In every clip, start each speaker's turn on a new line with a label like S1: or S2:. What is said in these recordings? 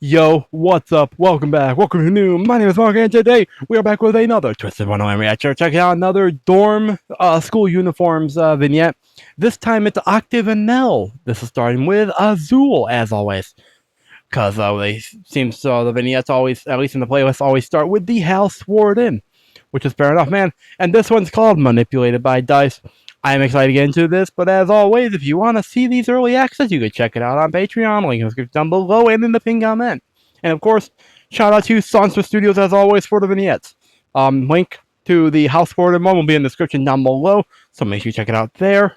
S1: Yo, what's up? Welcome back. Welcome to new. My name is Mark, and today we are back with another Twisted-Wonderland reaction. Checking out another dorm school uniforms vignette. This time it's OCTAVINELLE. This is starting with Azul, as always. Because they seems the vignettes always, at least in the playlist, always start with the house warden. Which is fair enough, man. And this one's called Manipulated by Dice. I am excited to get into this, but as always, if you want to see these early access, you can check it out on Patreon. Link in the description down below and in the pinned comment. And of course, shout out to Sonsor Studios as always for the vignettes. Link to the House Warden one will be in the description down below, so make sure you check it out there.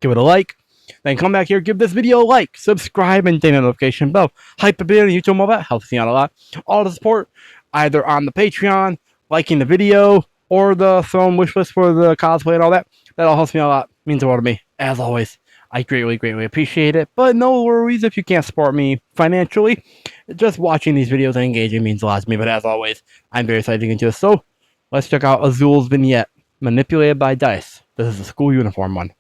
S1: Give it a like. Then come back here, give this video a like, subscribe, and ding the notification bell. Hype a bit on YouTube mobile, helps me out a lot. All the support, either on the Patreon, liking the video, or the throwing wishlist for the cosplay and all that. That all helps me out a lot. Means a lot to me. As always, I greatly appreciate it. But no worries if you can't support me financially. Just watching these videos and engaging means a lot to me. But as always, I'm very excited to get into this. So, let's check out Azul's vignette. Manipulated by Dice. This is the school uniform one.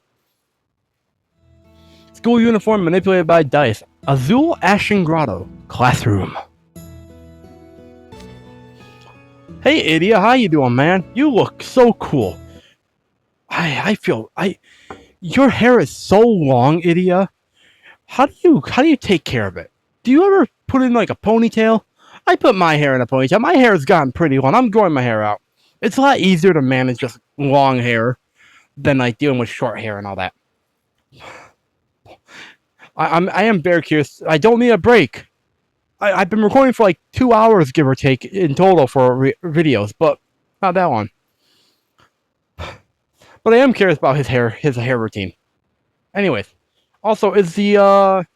S1: School uniform manipulated by Dice. Azul Ashen Grotto. Classroom. Hey, Idia, how you doing, man? You look so cool. Your hair is so long, Idia. How do you take care of it? Do you ever put in like a ponytail? I put my hair in a ponytail. My hair has gotten pretty long. I'm growing my hair out. It's a lot easier to manage just long hair than like dealing with short hair and all that. I am very curious. I don't need a break. I've been recording for like 2 hours, give or take, in total for videos, but not that long. But I am curious about his hair routine. Anyways, also, is the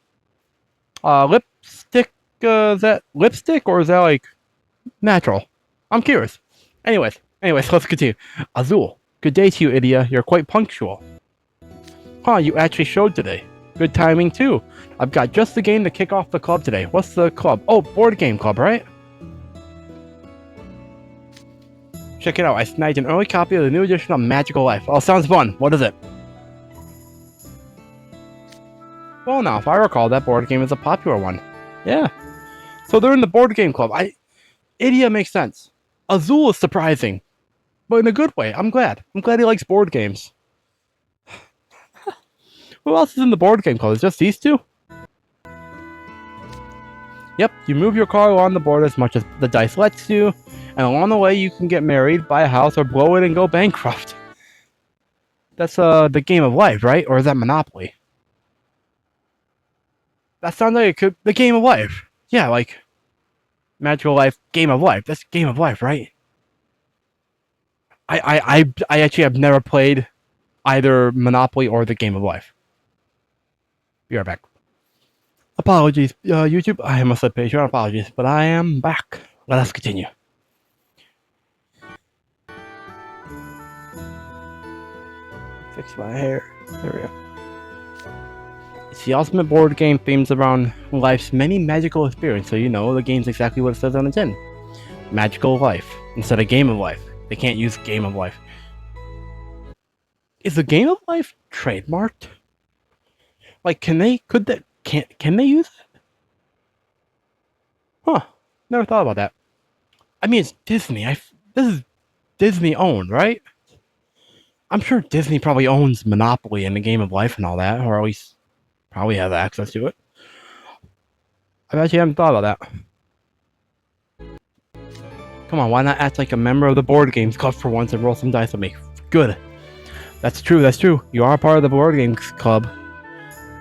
S1: lipstick is that lipstick or is that like natural? I'm curious. Anyways, let's continue. Azul, good day to you, Idia. You're quite punctual. Huh, you actually showed today. Good timing too. I've got just the game to kick off the club today. What's the club? Oh, board game club, right? Check it out. I snagged an early copy of the new edition of Magical Life. Oh, sounds fun. What is it? Well, now, if I recall, that board game is a popular one. Yeah. So they're in the board game club. Idia makes sense. Azul is surprising. But in a good way. I'm glad. I'm glad he likes board games. Who else is in the board game club? Is it just these two? Yep, you move your car along the board as much as the dice lets you, and along the way you can get married, buy a house, or blow it and go bankrupt. That's the game of life, right? Or is that Monopoly? That sounds like it could the game of life. Yeah, like Magical Life, Game of Life. That's Game of Life, right? I actually have never played either Monopoly or the Game of Life. Be right back. Apologies, YouTube. I must have Patreon. Apologies, but I am back. Let us continue. Fix my hair. There we go. It's the ultimate board game themes around life's many magical experiences, so you know the game's exactly what it says on the tin. Magical Life instead of Game of Life. They can't use Game of Life. Is the Game of Life trademarked? Like, can they use it? Huh. Never thought about that. I mean, it's Disney. This is Disney owned, right? I'm sure Disney probably owns Monopoly and the Game of Life and all that, or at least probably has access to it. I actually haven't thought about that. Come on, why not act like a member of the board games club for once and roll some dice with me? Good. That's true. You are part of the board games club.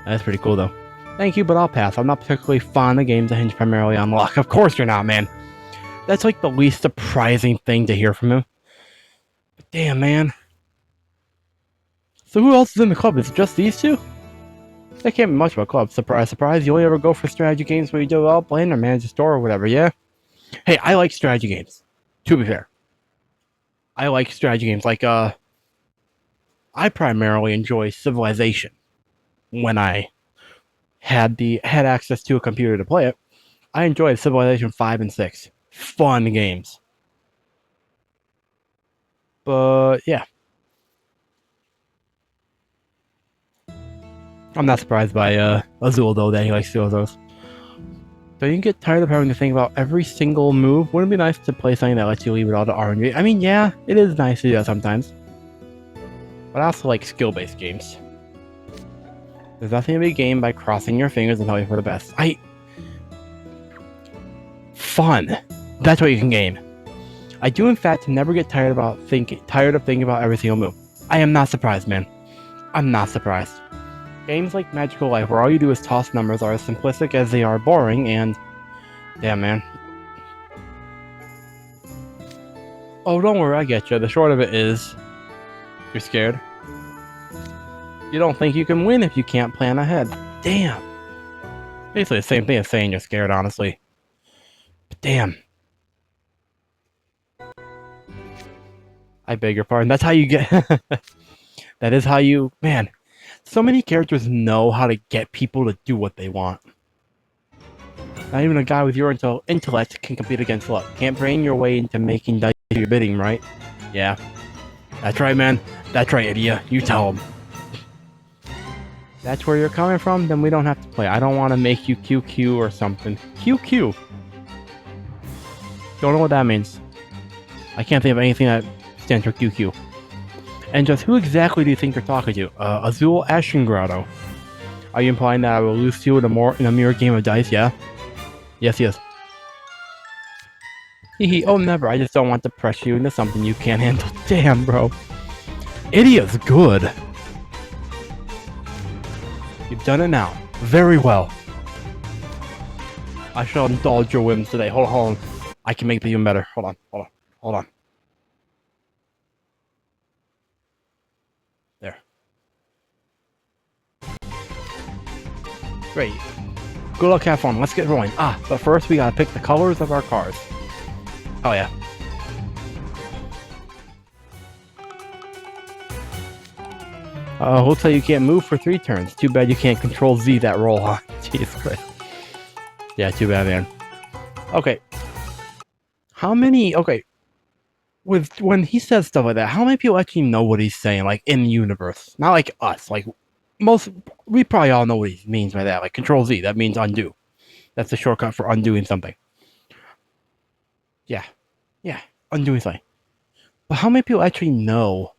S1: That's pretty cool, though. Thank you, but I'll pass. I'm not particularly fond of games that hinge primarily on luck. Of course you're not, man. That's like the least surprising thing to hear from him. But damn, man. So who else is in the club? Is it just these two? That can't be much of a club. Surprise, surprise. You only ever go for strategy games where you develop, plan, or manage a store or whatever, yeah? Hey, I like strategy games. To be fair. I like strategy games. Like, I primarily enjoy Civilization. When I had access to a computer to play it, I enjoyed Civilization 5 and 6. Fun games. But yeah. I'm not surprised by Azul though that he likes to do those. Don't you get tired of having to think about every single move? Wouldn't it be nice to play something that lets you leave it all to RNG? I mean, yeah, it is nice to do that sometimes. But I also like skill-based games. There's nothing to be gained by crossing your fingers and hoping for the best. Fun. That's what you can gain. I do, in fact, never get tired of thinking about every single move. I am not surprised, man. I'm not surprised. Games like Magical Life, where all you do is toss numbers, are as simplistic as they are boring, and... damn, man. Oh, don't worry, I get you. The short of it is... you're scared. You don't think you can win if you can't plan ahead. Damn. Basically the same thing as saying you're scared, honestly. But damn. I beg your pardon. That's how you get... that is how you... man. So many characters know how to get people to do what they want. Not even a guy with your intellect can compete against luck. Can't brain your way into making dice do your bidding, right? Yeah. That's right, man. That's right, idiot. You tell him. That's where you're coming from? Then we don't have to play. I don't want to make you QQ or something. QQ? Don't know what that means. I can't think of anything that stands for QQ. And just who exactly do you think you're talking to? Azul Ashengrotto. Are you implying that I will lose to you in a mere game of dice? Yeah? Yes, yes. Hehe, oh never, I just don't want to pressure you into something you can't handle. Damn, bro. Idiot's good. You've done it now. Very well. I shall indulge your whims today. Hold on. I can make it even better. Hold on. There. Great. Good luck, have fun. Let's get rolling. But first we gotta pick the colors of our cars. Oh yeah. Looks like you can't move for 3 turns. Too bad you can't control Z that roll, huh? Jesus Christ. Yeah, too bad, man. Okay. How many... okay. When he says stuff like that, how many people actually know what he's saying, like, in the universe? Not like us. Like, we probably all know what he means by that. Like, Control Z, that means undo. That's the shortcut for undoing something. Yeah. Undoing something. But how many people actually know,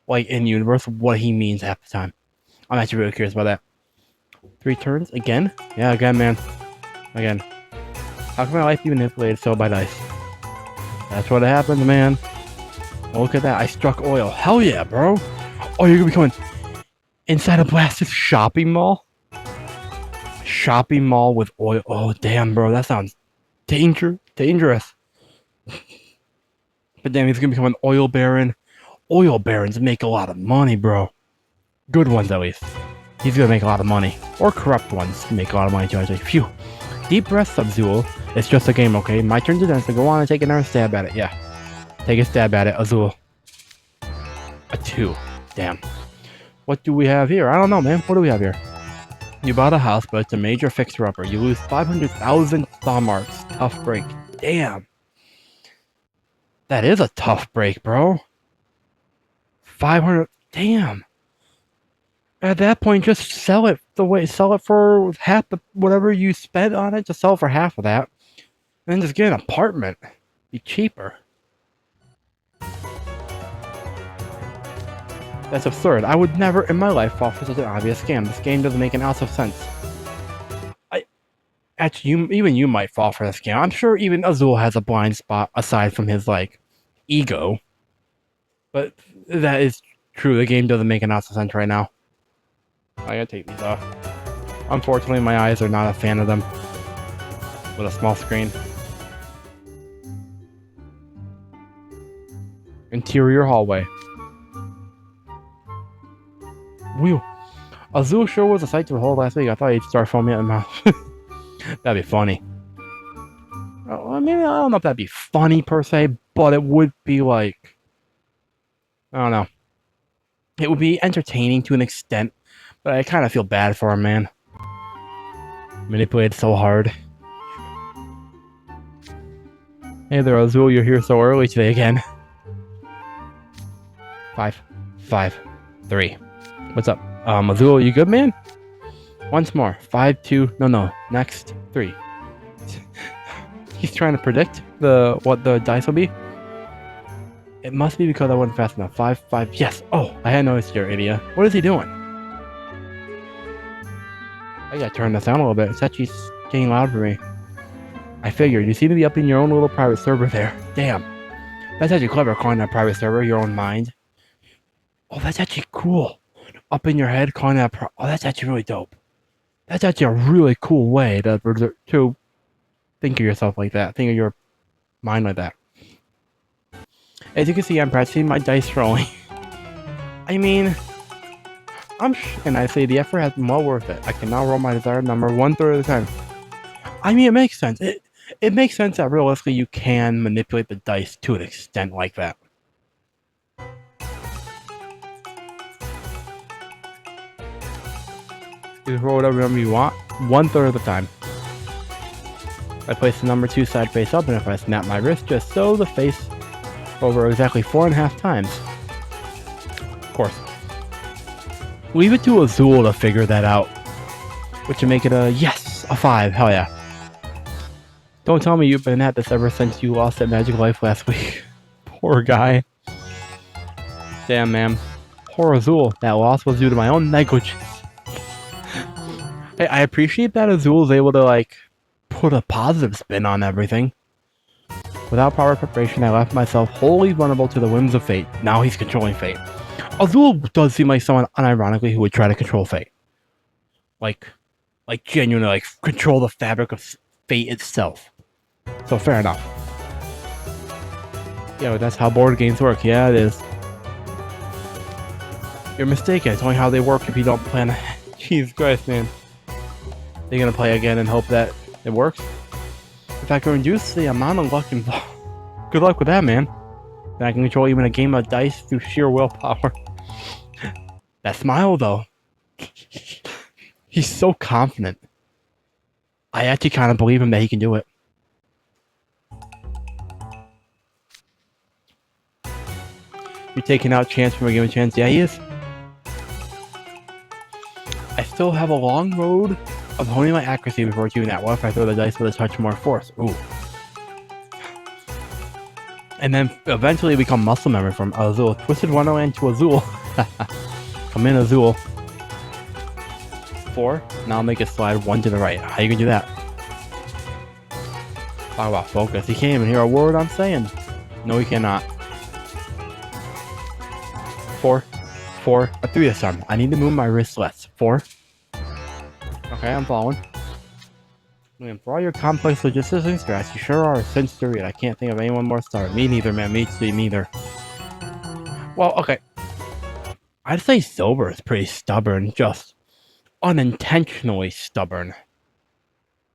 S1: like, in the universe, what he means half the time? I'm actually really curious about that. 3 turns? Again? Yeah, again, man. Again. How can my life be manipulated so by dice? That's what happened, man. Look at that. I struck oil. Hell yeah, bro. Oh, you're gonna be coming inside a blasted shopping mall? Shopping mall with oil. Oh, damn, bro. That sounds dangerous. But damn, he's gonna become an oil baron. Oil barons make a lot of money, bro. Good ones, at least. He's gonna make a lot of money. Or corrupt ones make a lot of money, too. Phew. Deep breaths, Azul. It's just a game, okay? My turn to dance, so go on and take another stab at it. Yeah. Take a stab at it, Azul. A 2. Damn. What do we have here? I don't know, man. What do we have here? You bought a house, but it's a major fixer-upper. You lose 500,000 star marks. Tough break. Damn. That is a tough break, bro. 500... damn. At that point, just sell it for half the whatever you spent on it. Just sell it for half of that. And then just get an apartment. Be cheaper. That's absurd. I would never in my life fall for such an obvious scam. This game doesn't make an ounce of sense. Actually, even you might fall for this scam. I'm sure even Azul has a blind spot aside from his, like, ego. But that is true. The game doesn't make an ounce of sense right now. I gotta take these off. Unfortunately, my eyes are not a fan of them. With a small screen. Interior hallway. Whew. Azul sure was a sight to behold last week. I thought he'd start foaming at the mouth. That'd be funny. I mean, I don't know if that'd be funny per se, but it would be like... I don't know. It would be entertaining to an extent, but I kind of feel bad for him, man. Manipulated so hard. Hey there, Azul, you're here so early today again. 5, 3. What's up? Azul, you good, man? Once more. 5, 2, no, next 3. He's trying to predict what the dice will be. It must be because I wasn't fast enough. 5, 5, yes. Oh, I hadn't noticed your idiot. What is he doing? I gotta turn this down a little bit. It's actually getting loud for me. I figured. You seem to be up in your own little private server there. Damn. That's actually clever, calling that private server your own mind. Oh, that's actually cool. Up in your head, calling that oh, that's actually really dope. That's actually a really cool way to think of yourself like that. Think of your mind like that. As you can see, I'm practicing my dice rolling. I mean, and I say the effort has been well worth it. I can now roll my desired number 1/3 of the time. I mean, it makes sense. It makes sense that realistically you can manipulate the dice to an extent like that. You just roll whatever number you want, 1/3 of the time. I place the number 2 side face up, and if I snap my wrist just so, the face over exactly 4.5 times. Of course. Leave it to Azul to figure that out. Which would make it a yes, a 5, hell yeah. Don't tell me you've been at this ever since you lost that magic life last week. Poor guy. Damn, man. Poor Azul. That loss was due to my own negligence. Hey, I appreciate that Azul is able to, like, put a positive spin on everything. Without proper preparation, I left myself wholly vulnerable to the whims of fate. Now he's controlling fate. Azul does seem like someone, unironically, who would try to control fate. Like genuinely, like, control the fabric of fate itself. So, fair enough. Yeah, that's how board games work. Yeah, it is. You're mistaken. It's only how they work if you don't plan ahead. Jesus Christ, man. They're gonna play again and hope that it works? If I can reduce the amount of luck involved, good luck with that, man. Then I can control even a game of dice through sheer willpower. That smile, though. He's so confident. I actually kind of believe him that he can do it. You're taking out chance from a given chance. Yeah, he is. I still have a long road of honing my accuracy before achieving that. What if I throw the dice with a touch more force? Ooh. And then eventually become muscle memory from Azul. Twisted-Wonderland to Azul. Come in, Azul. 4. Now I'll make it slide 1 to the right. How you gonna do that? Talk about focus. He can't even hear a word I'm saying. No, he cannot. 4. 4. A 3 this time. I need to move my wrist less. 4. Okay, I'm following. Man, for all your complex logistics and strats, you sure are a cinch to read. I can't think of anyone more stubborn. Me neither, man. Me neither. Well, okay. I'd say Silver is pretty stubborn. Just unintentionally stubborn.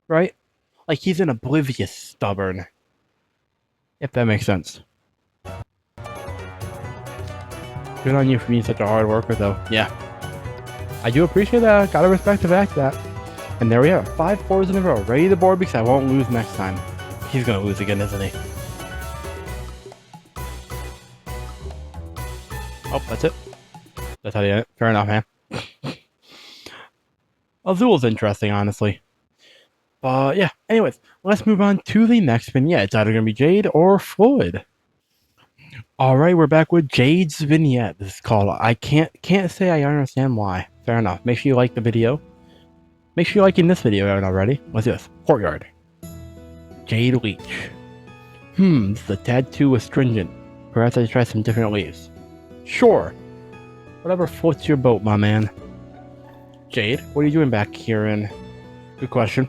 S1: Right? Like he's an oblivious stubborn. If that makes sense. Good on you for being such a hard worker, though. Yeah. I do appreciate that. Gotta respect the fact that. And there we are. 5 4s in a row. Ready to board because I won't lose next time. He's gonna lose again, isn't he? Oh, that's it. That's how you end it. Fair enough, man. Azul's interesting, honestly. But yeah, anyways, let's move on to the next vignette. It's either gonna be Jade or Floyd. Alright, we're back with Jade's vignette. This is called I Can't Say I Understand Why. Fair enough. Make sure you like the video. Make sure you're liking this video if you haven't already. What's this? Courtyard. Jade Leech. This is a tad too astringent. Perhaps I should try some different leaves. Sure. Whatever floats your boat, my man. Jade, what are you doing back here in? Good question.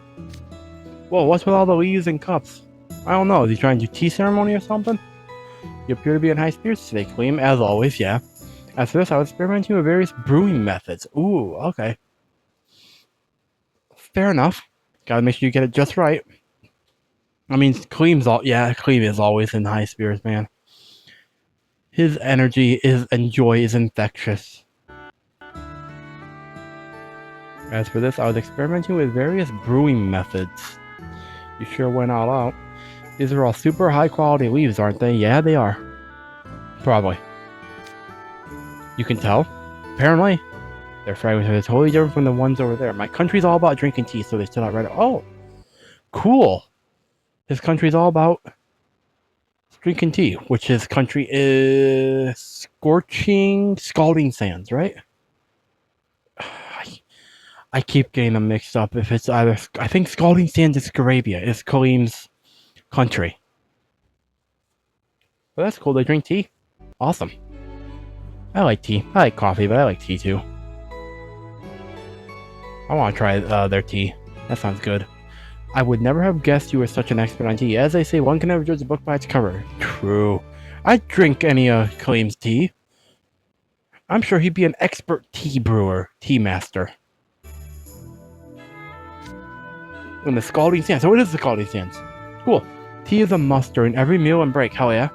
S1: Whoa, what's with all the leaves and cups? I don't know. Is he trying to do tea ceremony or something? You appear to be in high spirits today, Clean. As always, yeah. As for this, I was experimenting with various brewing methods. Ooh, okay. Fair enough. Gotta make sure you get it just right. I mean, Cleem is always in high spirits, man. His energy and joy is infectious. As for this, I was experimenting with various brewing methods. You sure went all out. These are all super high quality leaves, aren't they? Yeah, they are. Probably. You can tell. Apparently. Their fragrances are totally different from the ones over there. My country's all about drinking tea, so they still not right. Oh, cool. His country is all about drinking tea, which his country is scalding sands, right? I keep getting them mixed up. If it's either, I think scalding sands is Arabia, is Kalim's country. But that's cool. They drink tea. Awesome. I like tea. I like coffee, but I like tea too. I want to try their tea. That sounds good. I would never have guessed you were such an expert on tea. As they say, one can never judge a book by its cover. True. I'd drink any of Kalim's tea. I'm sure he'd be an expert tea brewer, tea master. And the scalding sands. So what is the scalding sands? Cool. Tea is a must during every meal and break. Hell yeah.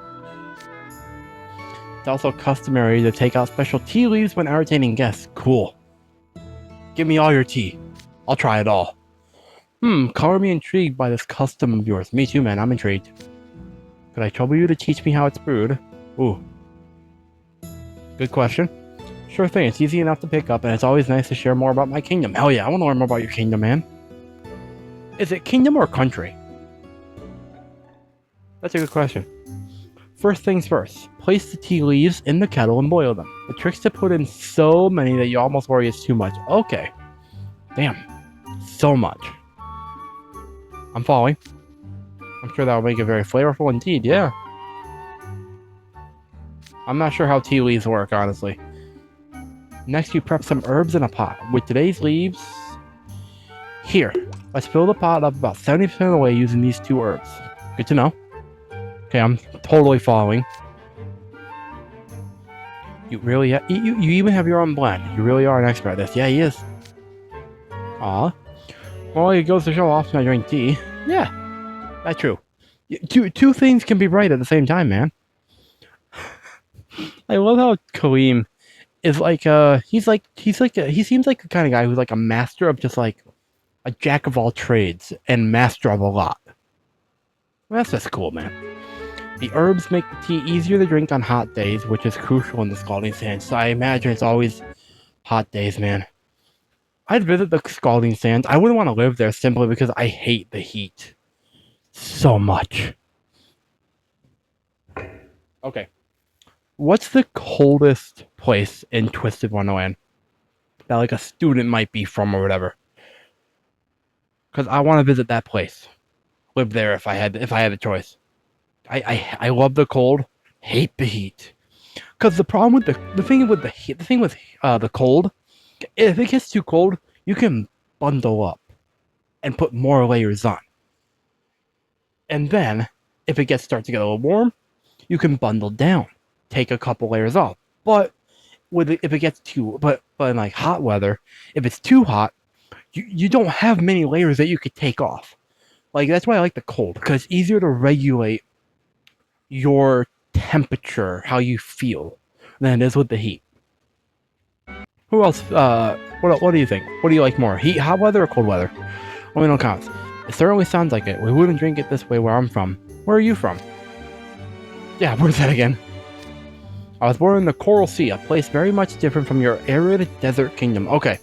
S1: It's also customary to take out special tea leaves when entertaining guests. Cool. Give me all your tea. I'll try it all. Color me intrigued by this custom of yours. Me too, man. I'm intrigued. Could I trouble you to teach me how it's brewed? Ooh. Good question. Sure thing. It's easy enough to pick up, and it's always nice to share more about my kingdom. Hell yeah, I want to learn more about your kingdom, man. Is it kingdom or country? That's a good question. First things first. Place the tea leaves in the kettle and boil them. The trick's to put in so many that you almost worry it's too much. Okay. Damn. So much. I'm following. I'm sure that'll make it very flavorful indeed, yeah. I'm not sure how tea leaves work, honestly. Next, you prep some herbs in a pot. With today's leaves... Here. Let's fill the pot up about 70% of the way using these 2 herbs. Good to know. Okay, I'm totally following. You really... You even have your own blend. You really are an expert at this. Yeah, he is. Aw. Well, it goes to show off when I drink tea. Yeah, that's true. Two things can be right at the same time, man. I love how Kalim is like he seems like the kind of guy who's like a master of just like a jack of all trades and master of a lot. That's just cool, man. The herbs make the tea easier to drink on hot days, which is crucial in the scalding sands. So I imagine it's always hot days, man. I'd visit the scalding sands. I wouldn't want to live there simply because I hate the heat so much. Okay. What's the coldest place in Twisted-Wonderland that like a student might be from or whatever? Because I want to visit that place. Live there if I had the choice. I love the cold, hate the heat. Because the problem with the thing with the cold, if it gets too cold, you can bundle up and put more layers on. And then, if it starts to get a little warm, you can bundle down, take a couple layers off. But if it gets but in like hot weather, if it's too hot, you don't have many layers that you could take off. Like that's why I like the cold, because it's easier to regulate your temperature, how you feel, than it is with the heat. Who else? What do you think? What do you like more? Hot weather or cold weather? Let me know in the comments. It certainly sounds like it. We wouldn't drink it this way where I'm from. Where are you from? Yeah, where's that again? I was born in the Coral Sea, a place very much different from your arid desert kingdom. Okay.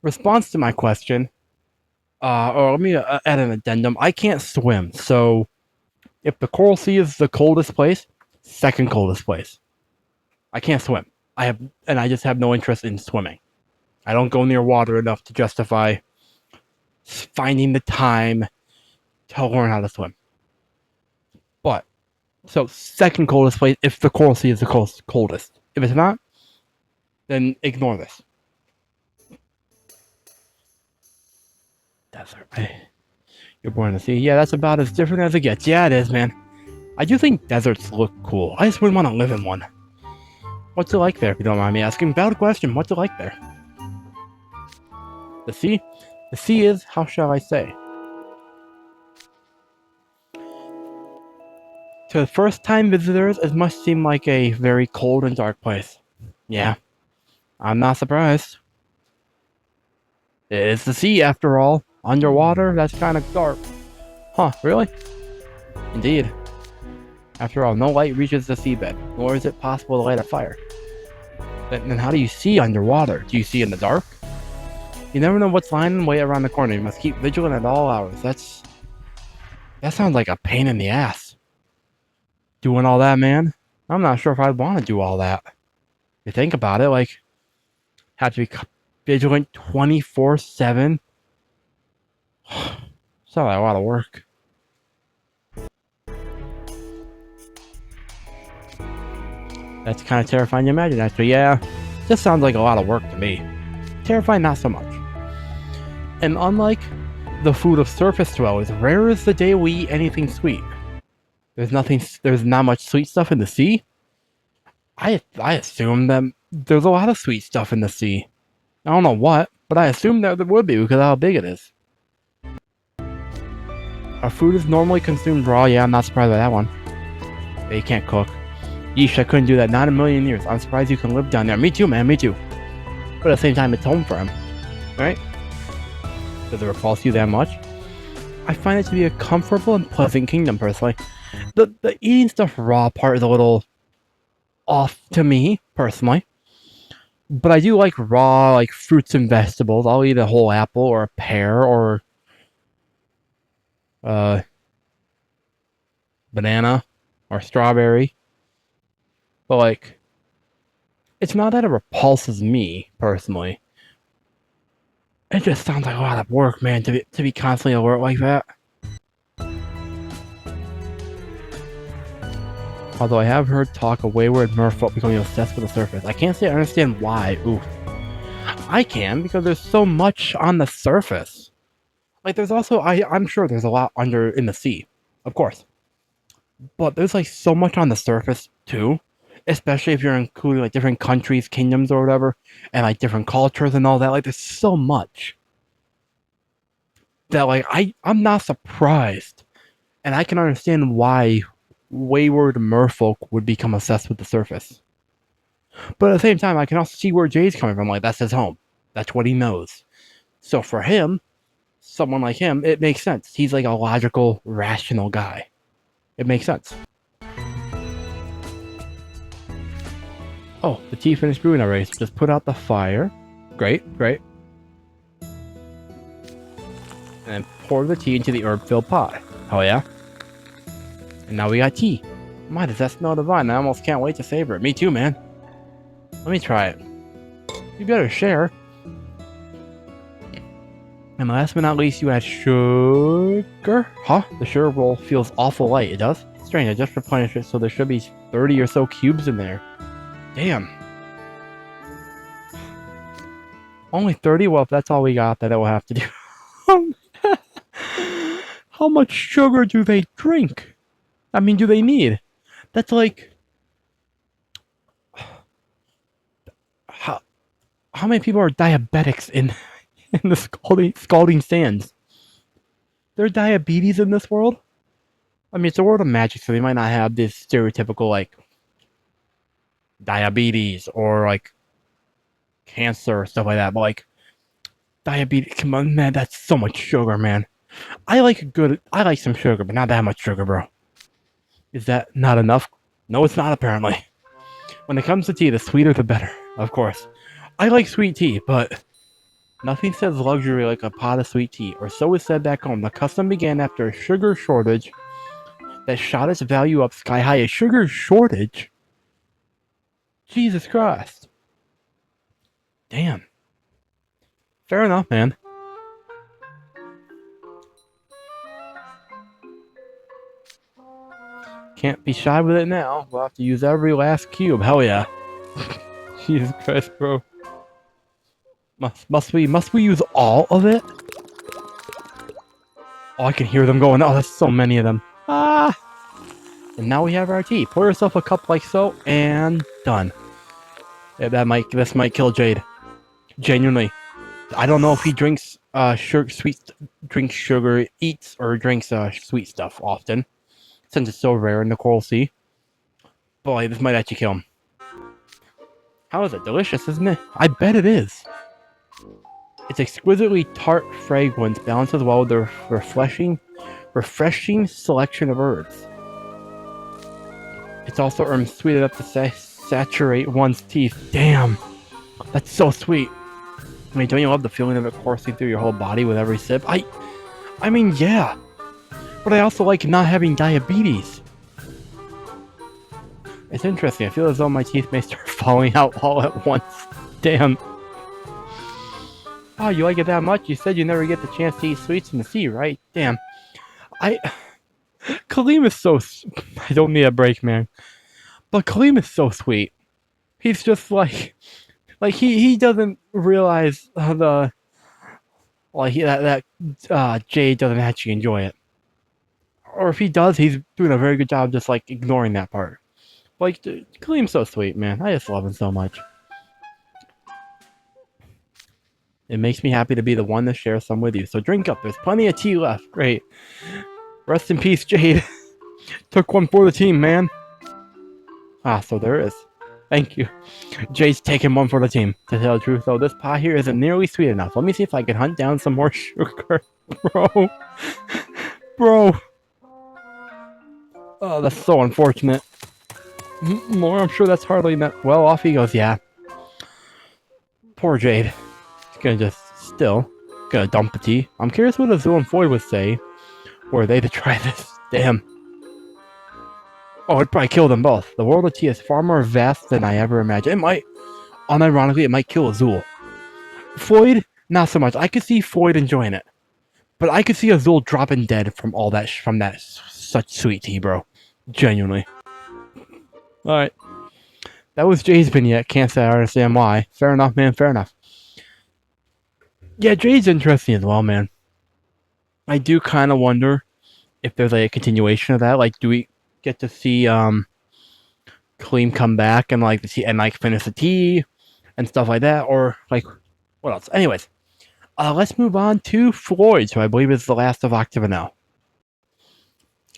S1: Response to my question. Or let me add an addendum. I can't swim, so if the Coral Sea is the coldest place, second coldest place. I can't swim. I just have no interest in swimming. I don't go near water enough to justify finding the time to learn how to swim. But, so second coldest place if the Coral Sea is the coldest. If it's not, then ignore this. Desert. You're born in the sea. Yeah, that's about as different as it gets. Yeah, it is, man. I do think deserts look cool. I just wouldn't want to live in one. What's it like there, if you don't mind me asking? Valid question. What's it like there? The sea? The sea is, how shall I say? To first-time visitors, it must seem like a very cold and dark place. Yeah. I'm not surprised. It is the sea, after all. Underwater, that's kind of dark. Huh, really? Indeed. After all, no light reaches the seabed, nor is it possible to light a fire. Then how do you see underwater? Do you see in the dark? You never know what's lying in wait around the corner. You must keep vigilant at all hours. That's That sounds like a pain in the ass. Doing all that, man. I'm not sure if I'd want to do all that. You think about it, like, have to be vigilant 24/7. Sounds like a lot of work. That's kind of terrifying to imagine, actually. Yeah, just sounds like a lot of work to me. Terrifying, not so much. And unlike the food of surface dwellers, rare is the day we eat anything sweet. There's not much sweet stuff in the sea. I assume that there's a lot of sweet stuff in the sea. I don't know what, but I assume that there would be because of how big it is. Our food is normally consumed raw. Yeah, I'm not surprised by that one. Yeah, you can't cook. Yeesh, I couldn't do that. Not in a million years. I'm surprised you can live down there. Me too, man. Me too. But at the same time, it's home for him. Right? Does it repulse you that much? I find it to be a comfortable and pleasant kingdom, personally. The eating stuff raw part is a little off to me, personally. But I do like raw, like, fruits and vegetables. I'll eat a whole apple or a pear or banana or strawberry. But, like, it's not that it repulses me, personally. It just sounds like a lot of work, man, to be constantly alert like that. Although I have heard talk of wayward merfolk becoming obsessed with the surface. I can't say I understand why. Ooh. I can, because there's so much on the surface. Like, there's also, I'm sure there's a lot under in the sea. Of course. But there's, like, so much on the surface, too. Especially if you're including, like, different countries, kingdoms, or whatever. And, like, different cultures and all that. Like, there's so much. That, like, I'm not surprised. And I can understand why wayward merfolk would become obsessed with the surface. But at the same time, I can also see where Jade's coming from. Like, that's his home. That's what he knows. So for him, someone like him, it makes sense. He's like a logical, rational guy. It makes sense. Oh, the tea finished brewing already. So just put out the fire. Great, great. And then pour the tea into the herb-filled pot. Oh yeah? And now we got tea. My, does that smell divine? I almost can't wait to savor it. Me too, man. Let me try it. You better share. And last but not least, you add sugar. Huh? The sugar bowl feels awful light. It does? Strange, I just replenished it, so there should be 30 or so cubes in there. Damn. Only 30? Well, if that's all we got, then it will have to do. How much sugar do they drink? I mean, do they need? That's like... How many people are diabetics in the scalding sands? There are diabetes in this world? I mean, it's a world of magic, so they might not have this stereotypical, like, diabetes or, like, cancer or stuff like that, but, like, diabetes, come on, man, that's so much sugar, man. I like some sugar, but not that much sugar, bro. Is that not enough? No, it's not, apparently. When it comes to tea, the sweeter the better, of course. I like sweet tea, but nothing says luxury like a pot of sweet tea, or so is said back home. The custom began after a sugar shortage that shot its value up sky high. A sugar shortage? Jesus Christ. Damn. Fair enough, man. Can't be shy with it now. We'll have to use every last cube. Hell yeah. Jesus Christ, bro. Must we use all of it? Oh, I can hear them going. Oh, there's so many of them. Ah! And now we have our tea. Pour yourself a cup like so, and done. Yeah, this might kill Jade. Genuinely. I don't know if he drinks sugar, eats or drinks sweet stuff often, since it's so rare in the Coral Sea. Boy, this might actually kill him. How is it? Delicious, isn't it? I bet it is. Its exquisitely tart fragrance balances well with the refreshing selection of herbs. It's also sweet enough to saturate one's teeth. Damn, that's so sweet. I mean, don't you love the feeling of it coursing through your whole body with every sip? I mean, yeah. but I also like not having diabetes. It's interesting. I feel as though my teeth may start falling out all at once. Damn. Oh, you like it that much? You said you never get the chance to eat sweets in the sea, right? Damn. Kaleem is so... I don't need a break, man. But Kaleem is so sweet. He's just like he doesn't realize that Jade doesn't actually enjoy it. Or if he does, he's doing a very good job just like ignoring that part. Like, Kaleem's so sweet, man. I just love him so much. It makes me happy to be the one to share some with you. So drink up. There's plenty of tea left. Great. Rest in peace, Jade. Took one for the team, man. Ah, so there is. Thank you. Jade's taking one for the team. To tell the truth, though, this pot here isn't nearly sweet enough. Let me see if I can hunt down some more sugar. Bro. Bro. Oh, that's so unfortunate. More, I'm sure that's hardly enough. Well, off he goes, yeah. Poor Jade. He's gonna just gonna dump the tea. I'm curious what Azul and Floyd would say were they to try this. Damn. Oh, it'd probably kill them both. The world of tea is far more vast than I ever imagined. It might, unironically, it might kill Azul. Floyd, not so much. I could see Floyd enjoying it. But I could see Azul dropping dead from all that, from that such sweet tea, bro. Genuinely. Alright. That was Jade's vignette. Can't say I understand why. Fair enough, man. Fair enough. Yeah, Jade's interesting as well, man. I do kind of wonder if there's like a continuation of that. Like, do we get to see Kaleem come back and like finish the tea and stuff like that, or like what else? Anyways, let's move on to Floyd, who I believe is the last of OCTAVINELLE.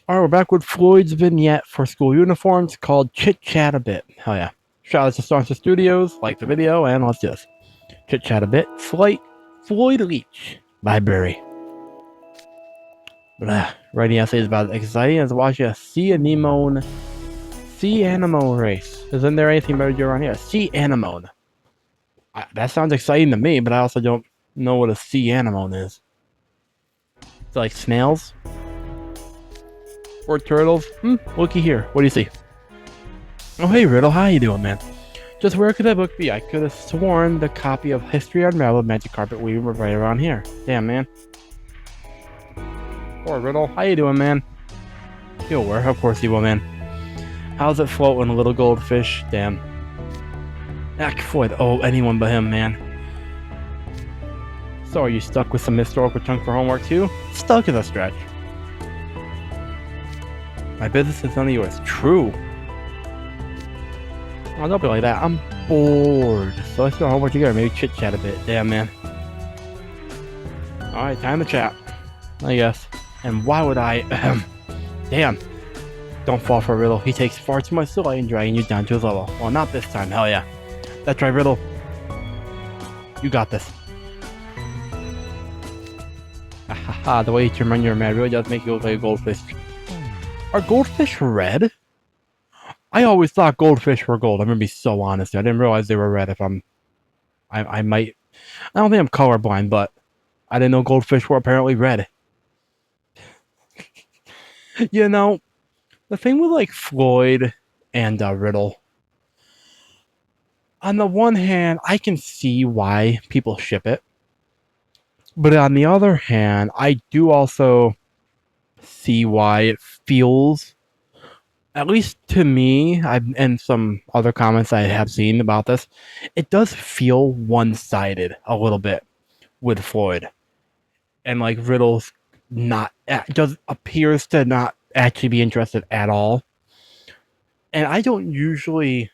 S1: Alright, we're back with Floyd's vignette for school uniforms called Chit Chat a Bit. Hell yeah. Shout out to Star Studios, like the video, and let's do this. Chit Chat a Bit, Floyd Leach, Library. Writing essays about exciting as watching a sea anemone race. Isn't there anything better to do around here? Sea anemone. That sounds exciting to me, but I also don't know what a sea anemone is. It's like snails? Or turtles? Looky here. What do you see? Oh, hey, Riddle. How you doing, man? Just where could that book be? I could have sworn the copy of History Unraveled Magic Carpet Weaving were right around here. Damn, man. Poor Riddle. How you doing, man? He'll work. Of course he will, man. How's it floating, little goldfish? Damn. Floyd. Oh, anyone but him, man. So, are you stuck with some historical chunk for homework, too? Stuck is a stretch. My business is none of yours. True. Oh, don't be like that. I'm bored. So let's do our homework together. Maybe chit chat a bit. Damn, man. Alright, time to chat. I guess. And why would I... Damn. Don't fall for Riddle. He takes far too much delight in dragging you down to his level. Well, not this time. Hell yeah. That's right, Riddle. You got this. Haha, the way you turn on your man really does make you look like a goldfish. Are goldfish red? I always thought goldfish were gold. I'm gonna be so honest. I didn't realize they were red. If I might. I don't think I'm colorblind, but I didn't know goldfish were apparently red. You know, the thing with like Floyd and Riddle. On the one hand, I can see why people ship it, but on the other hand, I do also see why it feels, at least to me, and some other comments I have seen about this, it does feel one-sided a little bit with Floyd. And like Riddle's appears to not actually be interested at all. And I don't usually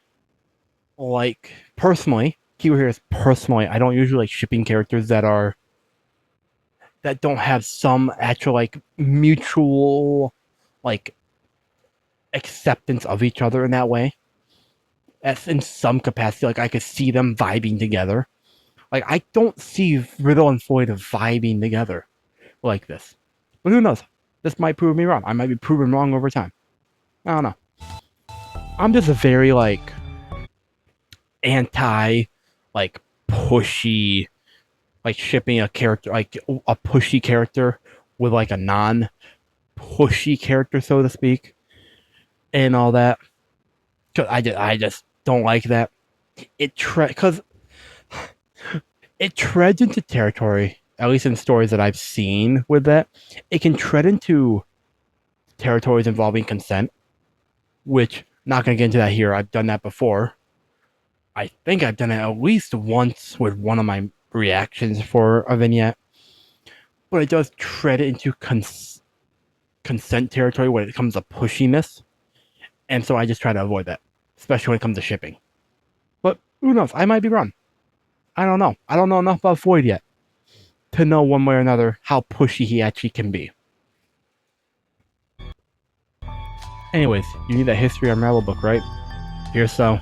S1: like, personally, keyword here is personally, I don't usually like shipping characters that don't have some actual like mutual like acceptance of each other in that way. As in some capacity, like I could see them vibing together. Like I don't see Riddle and Floyd vibing together like this. But who knows? This might prove me wrong. I might be proven wrong over time. I don't know. I'm just a very like anti like pushy, like shipping a character, like a pushy character with like a non pushy character, so to speak, and all that. Cause I just don't like that. Because it treads into territory, at least in stories that I've seen with that. It can tread into territories involving consent, which not gonna get into that here. I've done that before. I think I've done it at least once with one of my reactions for a vignette, but it does tread into consent territory when it comes to pushiness, and so I just try to avoid that, especially when it comes to shipping. But who knows? I might be wrong. I don't know. I don't know enough about Floyd yet to know one way or another how pushy he actually can be. Anyways, you need that History Unraveled book, right? Here so.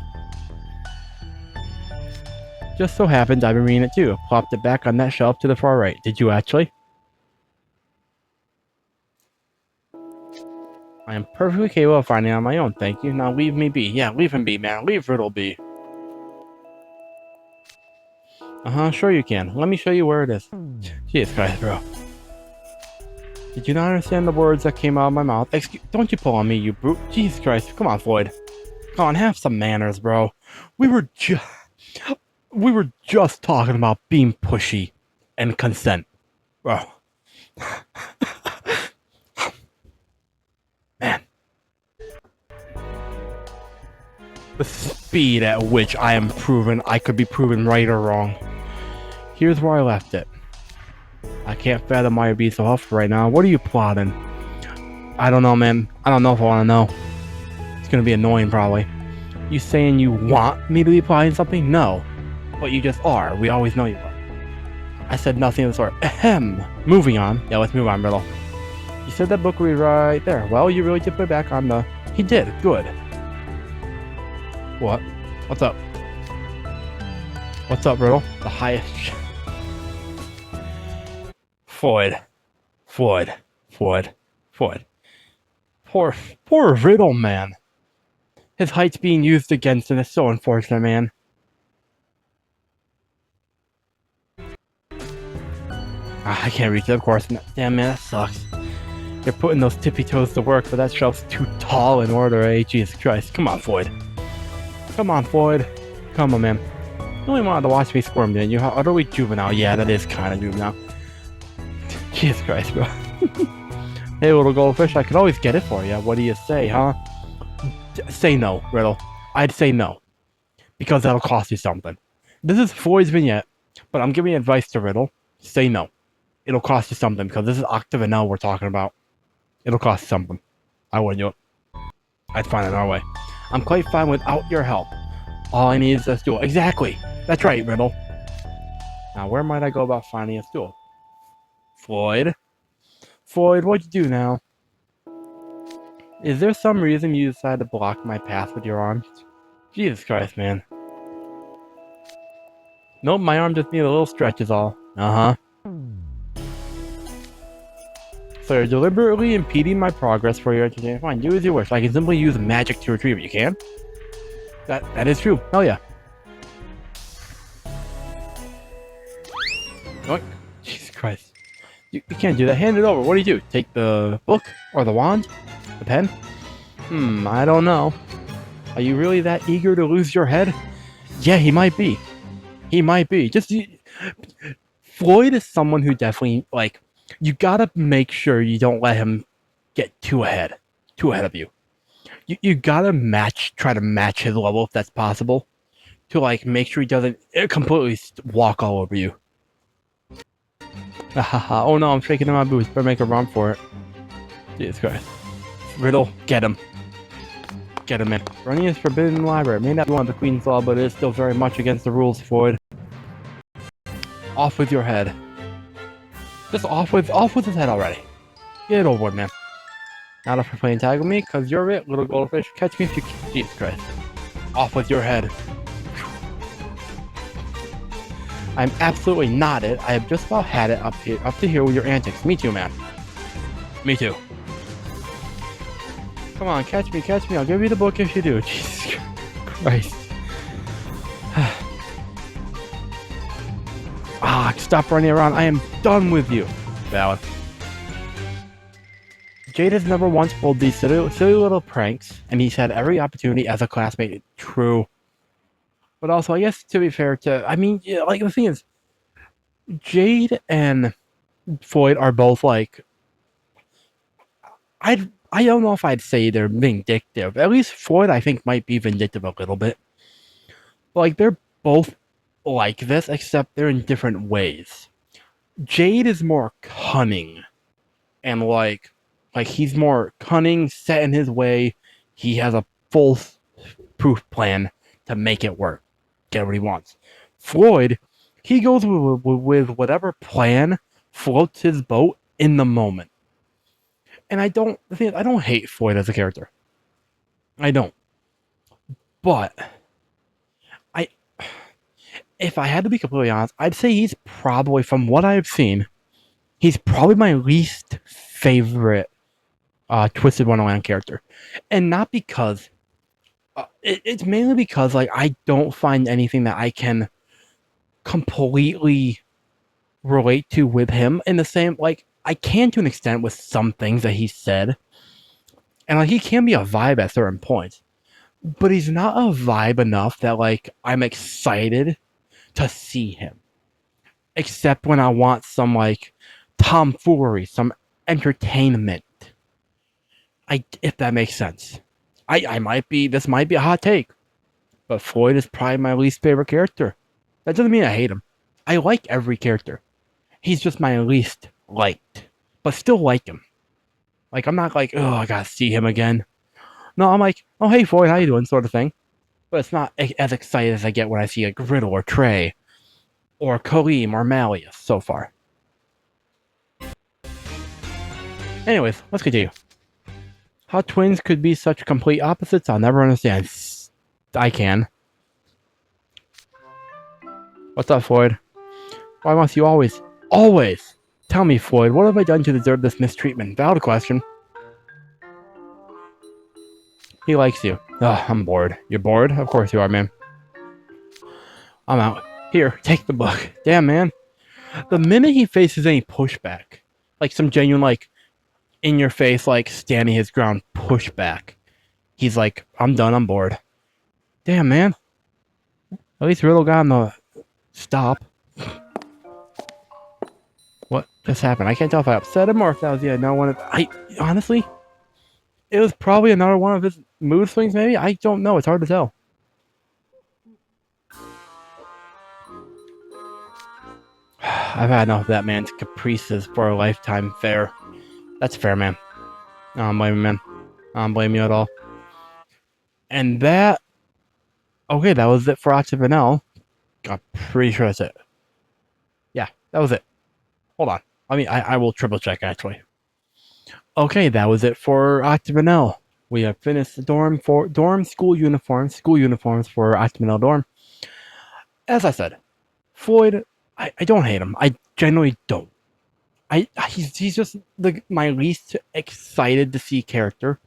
S1: Just so happens I've been reading it too. Plopped it back on that shelf to the far right. Did you actually? I am perfectly capable of finding it on my own, thank you. Now leave me be. Yeah, leave him be, man. Leave Riddle be. Sure you can. Let me show you where it is. Jesus Christ, bro. Did you not understand the words that came out of my mouth? Don't you pull on me, you brute. Jesus Christ. Come on, Floyd. Come on, have some manners, bro. We were just talking about being pushy and consent. Bro. Man. The speed at which I could be proven right or wrong. Here's where I left it. I can't fathom why you'd be so huffed right now. What are you plotting? I don't know, man. I don't know if I want to know. It's gonna be annoying, probably. You saying you want me to be plotting something? No. But you just are. We always know you are. I said nothing of the sort. Ahem. Moving on. Yeah, let's move on, Riddle. You said that book would be right there. Well, you really did put it back on the... He did. Good. What? What's up? What's up, Riddle? The highest... Floyd. Poor Riddle, man. His height's being used against him. It's so unfortunate, man. I can't reach it, of course. Damn, man, that sucks. You're putting those tippy toes to work, but that shelf's too tall in order, eh? Jesus Christ. Come on, Floyd. Come on, Floyd. Come on, man. You only wanted to watch me squirm, didn't you? How utterly juvenile. Yeah, that is kind of juvenile. Jesus Christ, bro. Hey, little goldfish, I could always get it for you. What do you say, huh? Say no, Riddle. I'd say no. Because that'll cost you something. This is Floyd's vignette, but I'm giving advice to Riddle. Say no. It'll cost you something, because this is OCTAVINELLE we're talking about. It'll cost you something. I wouldn't do it. I'd find another way. I'm quite fine without your help. All I need is a stool. Exactly. That's right, Riddle. Now, where might I go about finding a stool? Floyd? Floyd, what'd you do now? Is there some reason you decided to block my path with your arms? Jesus Christ, man. Nope, my arm just needs a little stretch is all. Uh-huh. So you're deliberately impeding my progress for your entertainment. Fine, do as you wish. I can simply use magic to retrieve it. You can? That is true. Hell yeah. What? Jesus Christ. You can't do that. Hand it over. What do you do? Take the book? Or the wand? The pen? I don't know. Are you really that eager to lose your head? Yeah, he might be. He might be. Floyd is someone who definitely, like, you gotta make sure you don't let him get too ahead of you. You gotta try to match his level if that's possible, to like make sure he doesn't completely walk all over you. Oh no, I'm shaking in my boots. Better make a run for it. Jesus Christ. Riddle, get him. Get him in. Running is forbidden in the library. It may not be one of the Queen's Law, but it is still very much against the rules, Floyd. Off with your head. Just off with his head already. Get it over with, man. Not if you're playing tag with me, because you're it, little goldfish. Catch me if you can. Jesus Christ. Off with your head. I'm absolutely not it. I have just about had it up to here with your antics. Me too, man. Me too. Come on, catch me. I'll give you the book if you do. Jesus Christ. Stop running around. I am done with you. Valid. Jade has never once pulled these silly little pranks, and he's had every opportunity as a classmate. True. But also, I guess to be fair to, I mean, yeah, like the thing is, Jade and Floyd are both like, I don't know if I'd say they're vindictive. At least Floyd, I think, might be vindictive a little bit. But like, they're both like this, except they're in different ways. Jade is more cunning, and like he's more cunning, set in his way. He has a full proof plan to make it work, get what he wants. Floyd, he goes with whatever plan floats his boat in the moment. And I don't hate Floyd as a character. I don't. But if I had to be completely honest, I'd say he's probably, from what I've seen, he's probably my least favorite Twisted-Wonderland character. And not because it's mainly because like I don't find anything that I can completely relate to with him in the same, like, I can to an extent with some things that he said, and like he can be a vibe at certain points, but he's not a vibe enough that like I'm excited to see him, except when I want some like tomfoolery, some entertainment. If that makes sense. This might be a hot take, but Floyd is probably my least favorite character. That doesn't mean I hate him. I like every character. He's just my least liked, but still like him. Like, I'm not like, oh, I gotta see him again. No, I'm like, oh, hey, Floyd, how you doing, sort of thing. But it's not as excited as I get when I see a Griddle or Trey or Kaleem or Malleus so far. Anyways, let's continue. How twins could be such complete opposites, I'll never understand. I can. What's up, Floyd? Why must you always tell me, Floyd, what have I done to deserve this mistreatment? Valid question. He likes you. Ugh, I'm bored. You're bored? Of course you are, man. I'm out. Here, take the book. Damn, man. The minute he faces any pushback, like some genuine, like, in your face, like, standing his ground pushback, he's like, I'm done, I'm bored. Damn, man. At least Riddle got him to stop. What just happened? I can't tell if I upset him or if that was another one of... honestly, it was probably another one of his mood swings, maybe? I don't know. It's hard to tell. I've had enough of that man's caprices for a lifetime. Fair. That's fair, man. I don't blame you, man. I don't blame you at all. And that... okay, that was it for OCTAVINELLE. I'm pretty sure that's it. Yeah, that was it. Hold on. I mean, I will triple check, actually. Okay, that was it for OCTAVINELLE. We have finished the dorm school uniforms for OCTAVINELLE dorm. As I said, Floyd, I don't hate him. I genuinely don't. He's just my least excited to see character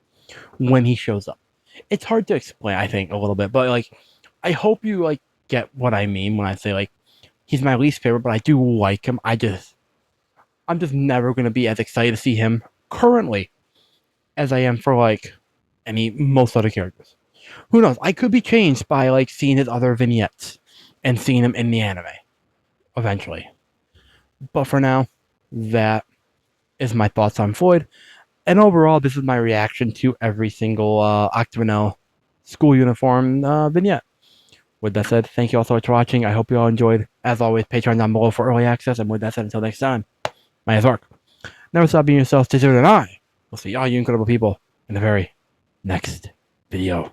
S1: when he shows up. It's hard to explain, I think, a little bit, but like, I hope you like get what I mean when I say like he's my least favorite, but I do like him. I'm just never gonna be as excited to see him currently as I am for like most other characters. Who knows? I could be changed by like seeing his other vignettes and seeing him in the anime eventually. But for now, that is my thoughts on Floyd. And overall, this is my reaction to every single OCTAVINELLE school uniform vignette. With that said, thank you all so much for watching. I hope you all enjoyed. As always, Patreon down below for early access. And with that said, until next time, my name's Mark. Never stop being yourself, stay tuned, and I will see all you incredible people in the very next video.